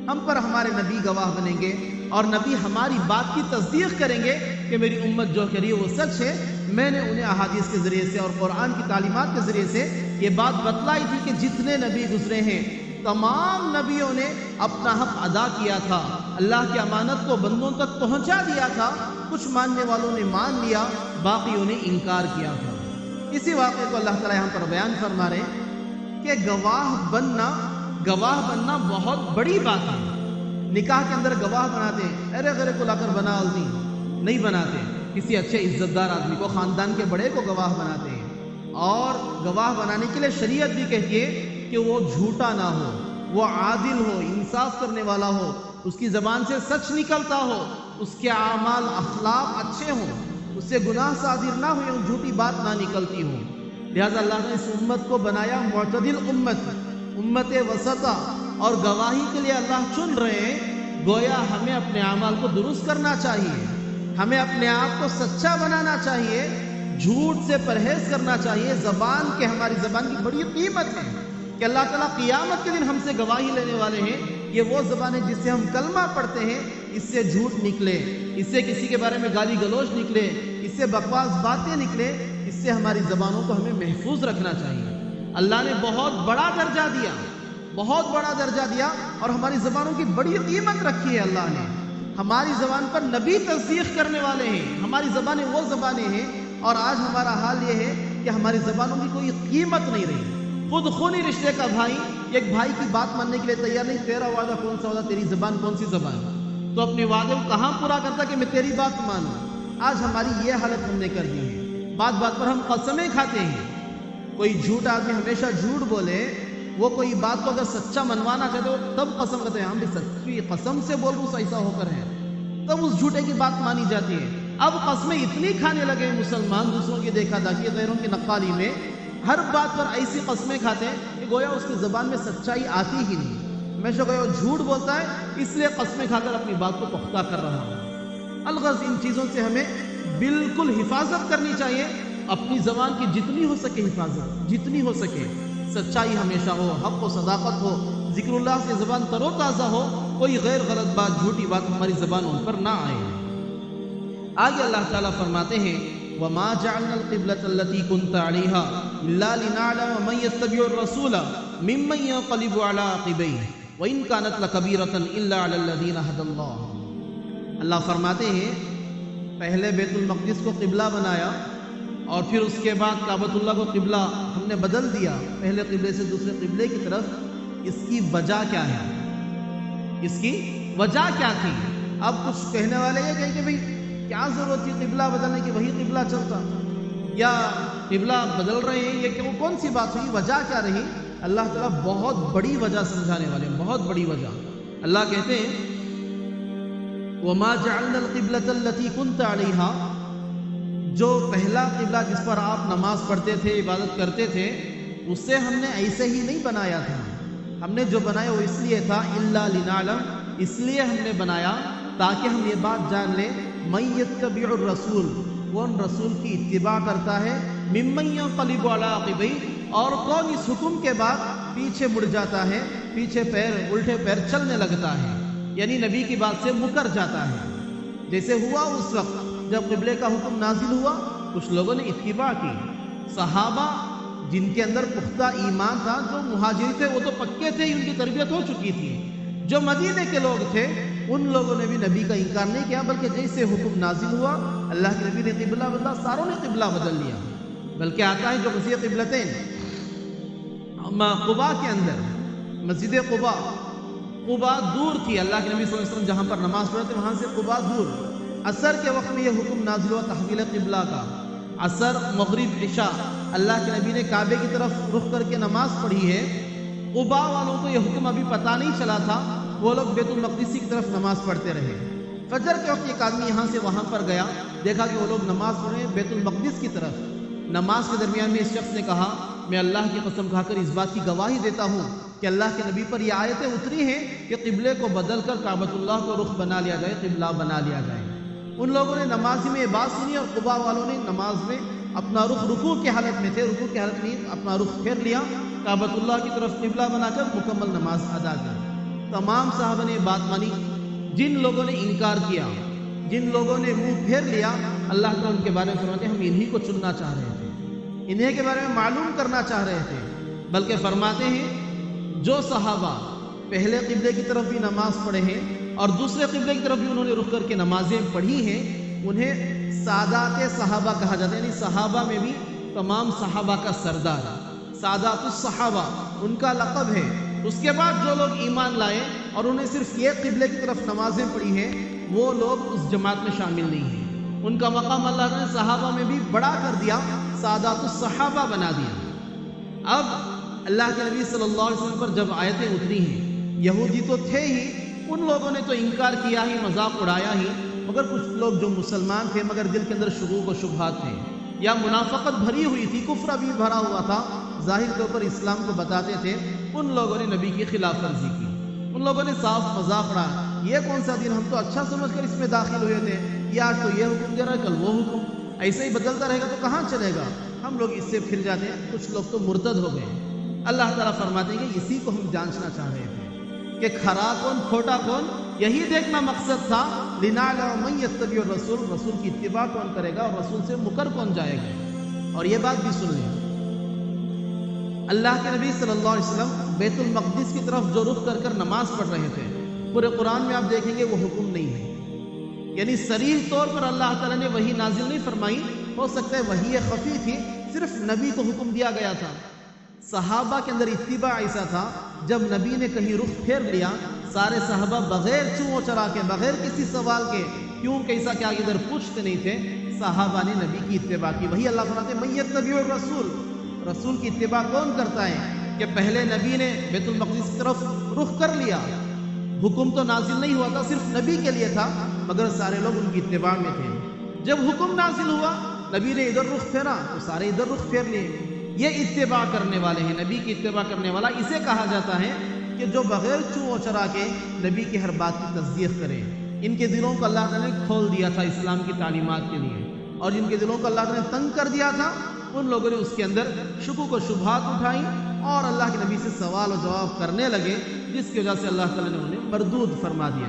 ہم پر ہمارے نبی گواہ بنیں گے اور نبی ہماری بات کی تصدیق کریں گے کہ میری امت جو کہہ رہی ہے وہ سچ ہے۔ میں نے انہیں احادیث کے ذریعے سے اور قرآن کی تعلیمات کے ذریعے سے یہ بات بتلائی تھی کہ جتنے نبی گزرے ہیں تمام نبیوں نے اپنا حق ادا کیا تھا، اللہ کی امانت کو بندوں تک پہنچا دیا تھا، کچھ ماننے والوں نے مان لیا، باقیوں نے انکار کیا تھا۔ اسی واقعے کو اللہ تعالیٰ یہاں پر بیان فرما رہے ہیں کہ گواہ بننا بہت بڑی بات ہے۔ نکاح کے اندر گواہ بناتے ہیں، ارے غیرے کو لا کر بنا الدی نہیں بناتے، کسی اچھے عزت دار آدمی کو، خاندان کے بڑے کو گواہ بناتے ہیں، اور گواہ بنانے کے لیے شریعت بھی کہتی ہے کہ وہ جھوٹا نہ ہو، وہ عادل ہو، انصاف کرنے والا ہو، اس کی زبان سے سچ نکلتا ہو، اس کے اعمال اخلاق اچھے ہوں، اس سے گناہ صادر نہ ہوئے، جھوٹی بات نہ نکلتی ہو۔ لہذا اللہ نے اس امت کو بنایا معتدل امت وسطا، اور گواہی کے لیے اللہ چن رہے ہیں، گویا ہمیں اپنے اعمال کو درست کرنا چاہیے، ہمیں اپنے آپ کو سچا بنانا چاہیے، جھوٹ سے پرہیز کرنا چاہیے۔ ہماری زبان کی بڑی قیمت ہے کہ اللہ تعالیٰ قیامت کے دن ہم سے گواہی لینے والے ہیں۔ یہ وہ زبان ہے جس سے ہم کلمہ پڑھتے ہیں، اس سے جھوٹ نکلے، اس سے کسی کے بارے میں گالی گلوچ نکلے، اس سے بکواس باتیں نکلے، اس سے ہماری زبانوں کو ہمیں محفوظ رکھنا چاہیے۔ اللہ نے بہت بڑا درجہ دیا اور ہماری زبانوں کی بڑی قیمت رکھی ہے۔ اللہ نے ہماری زبان پر نبی تصدیق کرنے والے ہیں، ہماری زبانیں وہ زبانیں ہیں، اور آج ہمارا حال یہ ہے کہ ہماری زبانوں کی کوئی قیمت نہیں رہی۔ خود خونی رشتے کا بھائی ایک بھائی کی بات ماننے کے لیے تیار نہیں، تیرا وعدہ کون سا وعدہ، تیری زبان کون سی زبان، تو اپنے وعدے کو کہاں پورا کرتا کہ میں تیری بات مانوں۔ آج ہماری یہ حالت ہم نے کر دی ہے، بات بات پر ہم قسمیں کھاتے ہیں۔ کوئی جھوٹ آدمی ہمیشہ جھوٹ بولے، وہ کوئی بات کو اگر سچا منوانا چاہتے ہو تب قسم کرتے ہیں، ہم بھی سچی قسم سے بول رہا ہوں ایسا ہو کر ہے، تب اس جھوٹے کی بات مانی جاتی ہے۔ اب قسمیں اتنی کھانے لگے ہیں مسلمان، دوسروں کی دیکھا داکھی، غیروں کی نقالی میں ہر بات پر ایسی قسمیں کھاتے ہیں کہ گویا اس کی زبان میں سچائی آتی ہی نہیں، ہمیشہ گویا جھوٹ بولتا ہے، اس لیے قسمیں کھا کر اپنی بات کو پختہ کر رہا ہے۔ الغرض ان چیزوں سے ہمیں بالکل حفاظت کرنی چاہیے، اپنی زبان کی جتنی ہو سکے حفاظت، جتنی ہو سکے، سچائی ہمیشہ ہو، حق و صداقت ہو، ذکر اللہ سے زبان تر و تازہ ہو، کوئی غیر غلط بات، جھوٹی بات ہماری زبانوں پر نہ آئے۔ آگے اللہ تعالیٰ فرماتے ہیں وَمَا جَعَلْنَا الْقِبْلَةَ الَّتِي كُنْتَ عَلَيْهَا إِلَّا لِنَعْلَمَ مَن يَتَّبِعُ الرَّسُولَ مِمَّن يَنقَلِبُ عَلَىٰ عَقِبَيْهِ وَإِن كَانَتْ لَكَبِيرَةً إِلَّا عَلَى الَّذِينَ هَدَى اللَّهُ۔ اللہ فرماتے ہیں پہلے بیت المقدس کو قبلہ بنایا اور پھر اس کے بعد کعبۃ اللہ کو قبلہ ہم نے بدل دیا، پہلے قبلے سے دوسرے قبلے کی طرف۔ اس کی وجہ کیا ہے؟ اس کی وجہ کیا تھی؟ اب کچھ کہنے والے یہ کہیں کہ بھئی کیا ضرورت تھی قبلہ بدلنے کی، وہی قبلہ چلتا، یا قبلہ بدل رہے ہیں، یہ کہ وہ کون سی بات ہوئی، وجہ کیا رہی؟ اللہ تعالیٰ بہت بڑی وجہ سمجھانے والے ہیں، بہت بڑی وجہ۔ اللہ کہتے ہیں وَمَا جَعَلْنَا الْقِبْلَةَ الَّتِي كُنْتَ عَلَيْهَا، جو پہلا قبلہ جس پر آپ نماز پڑھتے تھے، عبادت کرتے تھے، اسے ہم نے ایسے ہی نہیں بنایا تھا، ہم نے جو بنایا وہ اس لیے تھا إِلَّا لِنَعْلَمَ، اس لیے ہم نے بنایا تاکہ ہم یہ بات جان لیں مَن يَتَّبِعُ الرَّسُولَ، کون رسول کی اتباع کرتا ہے، مِمَّن يَنقَلِبُ عَلَىٰ عَقِبَيْهِ، اور کون اس حکم کے بعد پیچھے مڑ جاتا ہے، پیچھے پیر الٹے پیر چلنے لگتا ہے، یعنی نبی کی بات سے مکر جاتا ہے۔ جیسے ہوا اس وقت جب قبلے کا حکم نازل ہوا، کچھ لوگوں نے اتباع کی، صحابہ جن کے اندر پختہ ایمان تھا، جو مہاجر تھے وہ تو پکے تھے، ان کی تربیت ہو چکی تھی، جو مدینے کے لوگ تھے ان لوگوں نے بھی نبی کا انکار نہیں کیا، بلکہ جیسے حکم نازل ہوا اللہ کے نبی نے قبلہ بدلا، ساروں نے قبلہ بدل لیا۔ بلکہ آتا ہے جو مسجد قبلتین قباء کے اندر، مسجد قباء دور تھی، اللہ کے نبی صلی اللہ علیہ وسلم جہاں پر نماز پڑھتے وہاں سے قباء دور، عصر کے وقت میں یہ حکم نازل ہوا تحویل قبلہ کا، عصر مغرب عشاء اللہ کے نبی نے کعبے کی طرف رخ کر کے نماز پڑھی ہے۔ قباء والوں کو یہ حکم ابھی پتہ نہیں چلا تھا، وہ لوگ بیت المقدس کی طرف نماز پڑھتے رہے۔ فجر کے وقت ایک آدمی یہاں سے وہاں پر گیا، دیکھا کہ وہ لوگ نماز پڑھ رہے ہیں بیت المقدس کی طرف۔ نماز کے درمیان میں اس شخص نے کہا میں اللہ کی قسم کھا کر اس بات کی گواہی دیتا ہوں کہ اللہ کے نبی پر یہ آیتیں اتری ہیں کہ قبلے کو بدل کر کعبۃ اللہ کو رخ بنا لیا جائے، قبلہ بنا لیا جائے۔ ان لوگوں نے نماز میں یہ بات سنی اور قباء والوں نے نماز میں اپنا رخ، رکوع کی حالت میں تھے، رکوع کی حالت میں اپنا رخ پھیر لیا، کعبۃ اللہ کی طرف قبلہ بنا کر مکمل نماز ادا کی۔ تمام صحابہ نے بات مانی، جن لوگوں نے انکار کیا، جن لوگوں نے منہ پھیر لیا، اللہ تعالیٰ ان کے بارے میں فرماتے ہیں ہم انہی کو چننا چاہ رہے تھے، انہیں کے بارے میں معلوم کرنا چاہ رہے تھے۔ بلکہ فرماتے ہیں جو صحابہ پہلے قبلے کی طرف بھی نماز پڑھے ہیں اور دوسرے قبلے کی طرف بھی انہوں نے رخ کر کے نمازیں پڑھی ہیں، انہیں سادات صحابہ کہا جاتا ہے، یعنی صحابہ میں بھی تمام صحابہ کا سردار، سادات الصحابہ ان کا لقب ہے۔ اس کے بعد جو لوگ ایمان لائے اور انہیں صرف یہ قبلے کی طرف نمازیں پڑھی ہیں، وہ لوگ اس جماعت میں شامل نہیں ہیں، ان کا مقام اللہ نے صحابہ میں بھی بڑا کر دیا، سادات الصحابہ بنا دیا۔ اب اللہ کے نبی صلی اللہ علیہ وسلم پر جب آیتیں اتری ہیں، یہودی تو تھے ہی، ان لوگوں نے تو انکار کیا ہی، مذاق اڑایا ہی، مگر کچھ لوگ جو مسلمان تھے مگر دل کے اندر شکوک و شبہات تھے، یا منافقت بھری ہوئی تھی، کفر بھی بھرا ہوا تھا، ظاہر طور پر اسلام کو بتاتے تھے، ان لوگوں نے نبی کی خلاف ورزی کی، ان لوگوں نے صاف مذاق اڑایا، یہ کون سا دین، ہم تو اچھا سمجھ کر اس میں داخل ہوئے تھے، یہ آج تو یہ حکم دے رہا ہے، کل وہ حکم، ایسے ہی بدلتا رہے گا تو کہاں چلے گا، ہم لوگ اس سے پھر جاتے ہیں، کچھ لوگ تو مرتد ہو گئے۔ اللہ تعالیٰ فرماتے ہیں کہ اسی کو ہم جانچنا چاہ رہے تھے کہ کھرا کون کھوٹا کون، یہی دیکھنا مقصد تھا، لِنَعْلَمَ مَن يَتَّبِعُ الرَّسُولَ، رسول کی اتباع کون کرے گا اور رسول سے مکر کون جائے گا۔ اور یہ بات بھی سن لیں، اللہ کے نبی صلی اللہ علیہ وسلم بیت المقدس کی طرف جو رخ کر کر نماز پڑھ رہے تھے، پورے قرآن میں آپ دیکھیں گے وہ حکم نہیں ہے، یعنی صریح طور پر اللہ تعالیٰ نے وحی نازل نہیں فرمائی، ہو سکتا ہے وحی خفی تھی، صرف نبی کو حکم دیا گیا تھا۔ صحابہ کے اندر اتباع ایسا تھا، جب نبی نے کہیں رخ پھیر لیا، سارے صحابہ بغیر چوں چرا کے، بغیر کسی سوال کے، کیوں کیسا کیا ادھر پوچھتے نہیں تھے، صحابہ نے نبی کی اتباع کی۔ وہی اللہ فرماتے ہیں مَن يَتَّبِعُ الرَّسُولَ، رسول کی اتباع کون کرتا ہے کہ پہلے نبی نے بیت المقدس کی طرف رخ کر لیا، حکم تو نازل نہیں ہوا تھا، صرف نبی کے لیے تھا، مگر سارے لوگ ان کی اتباع میں تھے۔ جب حکم نازل ہوا، نبی نے ادھر رخ پھیرا تو سارے ادھر رخ پھیر لیے۔ یہ اتباع کرنے والے ہیں، نبی کی اتباع کرنے والا اسے کہا جاتا ہے کہ جو بغیر چوں چرا کے نبی کی ہر بات کی تصدیق کرے۔ ان کے دلوں کو اللہ تعالیٰ نے کھول دیا تھا اسلام کی تعلیمات کے لیے، اور جن کے دلوں کو اللہ تعالیٰ نے تنگ کر دیا تھا، ان لوگوں نے اس کے اندر شکوک و شبہات اٹھائیں اور اللہ کے نبی سے سوال و جواب کرنے لگے، جس کی وجہ سے اللہ تعالیٰ نے انہیں مردود فرما دیا۔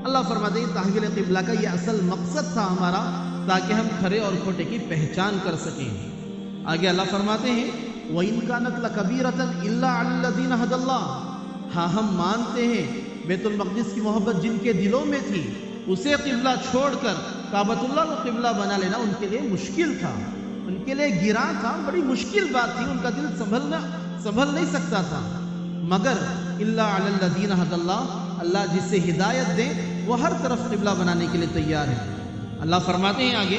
اللہ فرماتے ہیں تحویل قبلہ کا یہ اصل مقصد تھا ہمارا، تاکہ ہم کھرے اور کھوٹے کی پہچان کر سکیں۔ آگے اللہ فرماتے ہیں وَإِن كَانَتْ لَكَبِيرَةً إِلَّا عَلَى الَّذِينَ هَدَى اللَّهُ، ہاں ہم مانتے ہیں بیت المقدس کی محبت جن کے دلوں میں تھی، اسے قبلہ چھوڑ کر کعبۃ اللہ کو قبلہ بنا لینا ان کے لیے مشکل تھا، ان کے لیے گراں تھا، بڑی مشکل بات تھی، ان کا دل سنبھل نہیں سکتا تھا، مگر إِلَّا عَلَى الَّذِينَ هَدَى اللَّهُ، اللہ جس سے ہدایت دے وہ ہر طرف قبلہ بنانے کے لیے تیار ہے۔ اللہ فرماتے ہیں آگے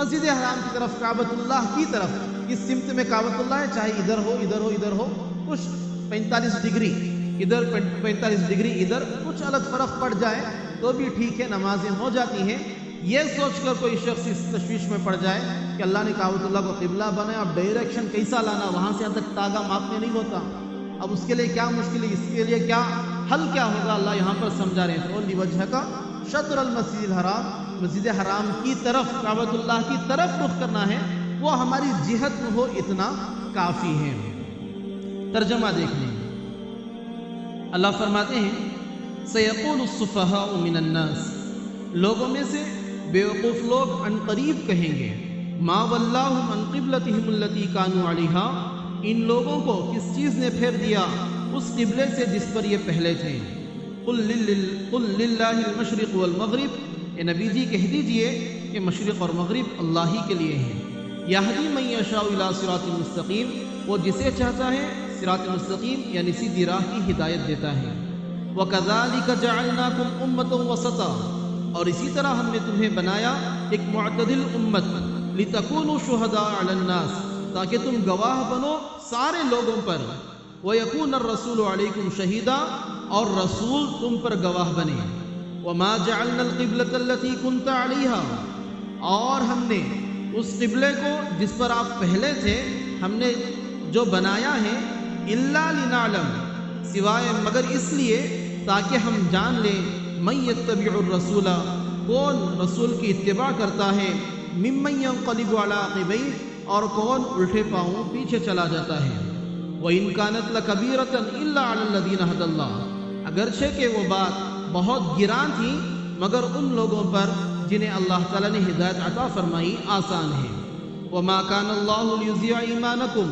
مسجد حرام کی طرف، کعبۃ اللہ کی طرف، اس سمت میں کعبۃ اللہ ہے، چاہے ادھر ہو ادھر ہو ادھر ہو، کچھ 45 ڈگری ادھر 45 ڈگری ادھر، کچھ الگ فرق پڑ جائے تو بھی ٹھیک ہے، نمازیں ہو جاتی ہیں۔ یہ سوچ کر کوئی شخص اس تشویش میں پڑ جائے کہ اللہ نے کعبۃ اللہ کو قبلہ بنایا، اب ڈائریکشن کیسا لانا، وہاں سے یہاں تک تاگا ماپنے نہیں ہوتا، اب اس کے لیے کیا مشکل ہے، اس کے لیے کیا حل کیا ہوگا، اللہ یہاں پر سمجھا رہے ہیں۔ فَوَلِّ وَجْهَكَ شَطْرَ الْمَسْجِدِ الْحَرَامِ، مسجد حرام کی طرف، کعبۃ اللہ کی طرف رخ کرنا ہے، وہ ہماری جہت میں ہو اتنا کافی ہے۔ ترجمہ دیکھ لیں، اللہ فرماتے ہیں سَيَقُولُ السُّفَهَاءُ مِنَ النَّاسِ، لوگوں میں سے بیوقوف لوگ عن قریب کہیں گے، مَا وَلَّاهُمْ عَنْ قِبْلَتِهِمُ الَّتِي كَانُوا عَلَيْهَا، ان لوگوں کو کس چیز نے پھیر دیا اس قبلے سے جس پر یہ پہلے تھے۔ قُلْ لِلَّهِ الْمَشْرِقُ وَالْمَغْرِبُ، اے نبی جی کہہ دیجئے کہ مشرق اور مغرب اللہ ہی کے لیے ہیں۔ یہدی من یشاء الی صراط مستقیم، وہ جسے چاہتا ہے صراط مستقیم یعنی سیدھی راہ کی ہدایت دیتا ہے۔ وَكَذَلِكَ جَعَلْنَاكُمْ أُمَّةً وَسَطًا، اور اسی طرح ہم نے تمہیں بنایا ایک معتدل امت، لِتَكُونُوا شُهَدَاءَ عَلَى النَّاسِ، تاکہ تم گواہ بنو سارے لوگوں پر، وَيَكُونَ الرَّسُولُ عَلَيْكُمْ شَهِيدًا، اور رسول تم پر گواہ بنے۔ وَمَا جَعَلْنَا الْقِبْلَةَ الَّتِي كُنْتَ عَلَيْهَا، اور ہم نے اس قبلے کو جس پر آپ پہلے تھے ہم نے جو بنایا ہے، إِلَّا لِنَعْلَمَ، سوائے مگر اس لیے تاکہ ہم جان لیں، مَن يَتَّبِعُ الرَّسُولَ، کون رسول کی اتباع کرتا ہے، مِمَّن يَنقَلِبُ عَلَىٰ عَقِبَيْهِ، اور کون الٹے پاؤں پیچھے چلا جاتا ہے۔ وَإِن كَانَتْ لَكَبِيرَةً إِلَّا عَلَى الَّذِينَ هَدَى اللَّهُ، اگرچہ کہ وہ بات بہت گران تھی مگر ان لوگوں پر جنہیں اللہ تعالیٰ نے ہدایت عطا فرمائی آسان ہے۔ وَمَا كَانَ اللَّهُ لِيُضِيعَ إِيمَانَكُمْ،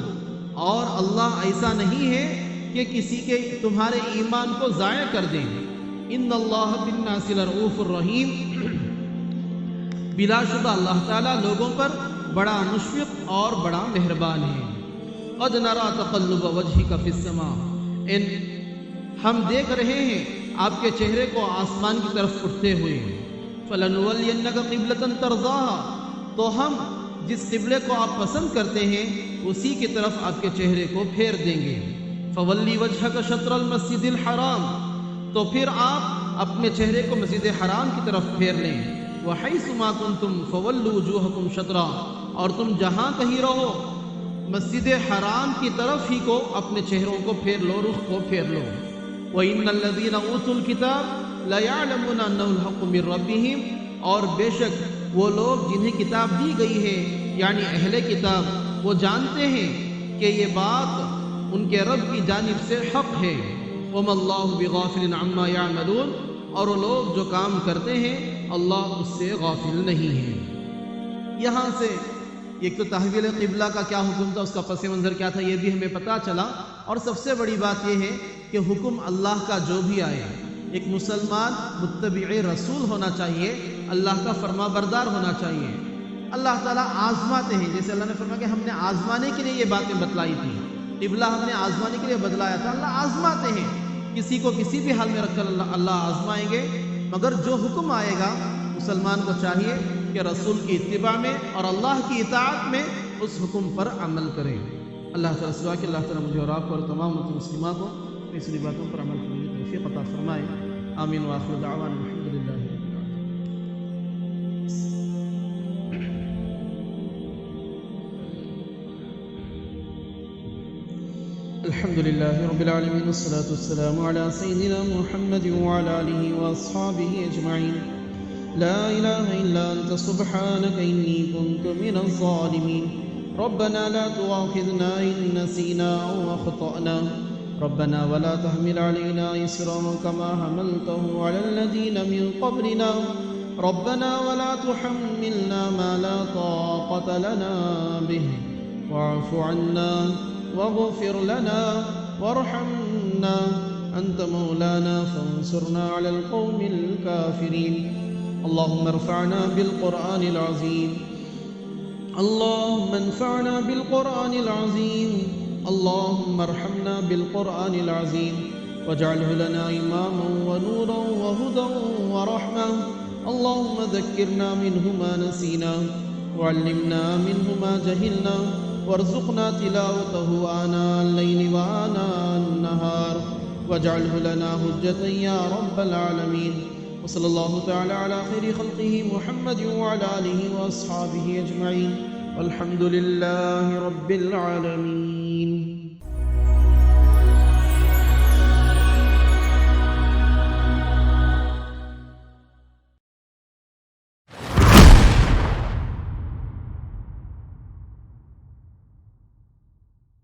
اور اللہ ایسا نہیں ہے کہ کسی کے تمہارے ایمان کو ضائع کر دیں۔ إِنَّ اللَّهَ بِالنَّاسِ لَرَءُوفٌ رَحِيمٌ، بلا شبہ اللہ تعالیٰ لوگوں پر بڑا مشفق اور بڑا مہربان ہے۔ قَدْ نَرَىٰ تَقَلُّبَ وَجْهِكَ فِي السَّمَاءِ، ہم دیکھ رہے ہیں آپ کے چہرے کو آسمان کی طرف اٹھتے ہوئے۔ فَلَنُوَلِّيَنَّكَ قِبْلَةً تَرْضَاهَا، تو ہم جس قبلے کو آپ پسند کرتے ہیں اسی کی طرف آپ کے چہرے کو پھیر دیں گے۔ فَوَلِّ وَجْهَكَ شَطْرَ الْمَسْجِدِ الْحَرَامِ، تو پھر آپ اپنے چہرے کو مسجد حرام کی طرف پھیر لیں۔ وَحَيْثُ مَا كُنْتُمْ فَوَلُّوا وُجُوهَكُمْ شَطْرًا، اور تم جہاں کہیں رہو مسجد حرام کی طرف ہی کو اپنے چہروں کو پھیر لو، رخ کو پھیر لو۔ وَإِنَّ الَّذِينَ أُوتُوا الْكِتَابَ لَيَعْلَمُونَ أَنَّهُ الْحَقُّ مِنْ رَبِّهِمْ، اور بے شک وہ لوگ جنہیں کتاب دی گئی ہے یعنی اہل کتاب، وہ جانتے ہیں کہ یہ بات ان کے رب کی جانب سے حق ہے۔ وَمَا اللَّهُ بِغَافِلٍ عَمَّا يَعْمَلُونَ، اور وہ لوگ جو کام کرتے ہیں اللہ اس سے غافل نہیں ہے۔ یہاں سے ایک تو تحویل قبلہ کا کیا حکم تھا، اس کا پس منظر کیا تھا، یہ بھی ہمیں پتہ چلا، اور سب سے بڑی بات یہ ہے کہ حکم اللہ کا جو بھی آئے، ایک مسلمان متبع رسول ہونا چاہیے، اللہ کا فرما بردار ہونا چاہیے۔ اللہ تعالیٰ آزماتے ہیں، جیسے اللہ نے فرمایا کہ ہم نے آزمانے کے لیے یہ باتیں بتلائی تھی، قبلہ ہم نے آزمانے کے لیے بدلایا تھا۔ اللہ آزماتے ہیں، کسی کو کسی بھی حال میں رکھ کر اللہ آزمائیں گے، مگر جو حکم آئے گا مسلمان کو چاہیے کہ رسول کی اتباع میں اور اللہ کی اطاعت میں اس حکم پر عمل کریں۔ اللہ تعالیٰ سے دعا کہ اللہ تعالیٰ مجھے اور آپ کو اور تمام مسلمانوں کو تیسری باتوں پر عمل کرنے کی توفیق عطا فرمائے۔ آمین وآخر دعوانا الحمد للہ۔ الحمد لله رب العالمين، والصلاة والسلام على سيدنا محمد وعلى آله وأصحابه أجمعين۔ لا إله إلا أنت سبحانك إني كنت من الظالمين۔ ربنا لا تؤاخذنا إن نسينا أو أخطأنا، ربنا ولا تحمل علينا إصرا كما حملته على الذين من قبلنا، ربنا ولا تحملنا ما لا طاقة لنا به، واعف عنا واغفر لنا وارحمنا، أنت مولانا فانصرنا على القوم الكافرين۔ اللهم ارفعنا بالقرآن العظيم، اللهم انفعنا بالقرآن العظيم، اللهم ارحمنا بالقرآن العظيم، واجعله لنا إماما ونورا وهدى ورحمة، اللهم ذكرنا منه ما نسينا، وعلمنا منه ما جهلنا وارزقنا تلاوته آناء الليل وآناء النهار واجعله لنا حجة يا رب العالمين. وصلى الله تعالى على خير خلقه محمد وعلى آله وأصحابه أجمعين والحمد لله رب العالمين.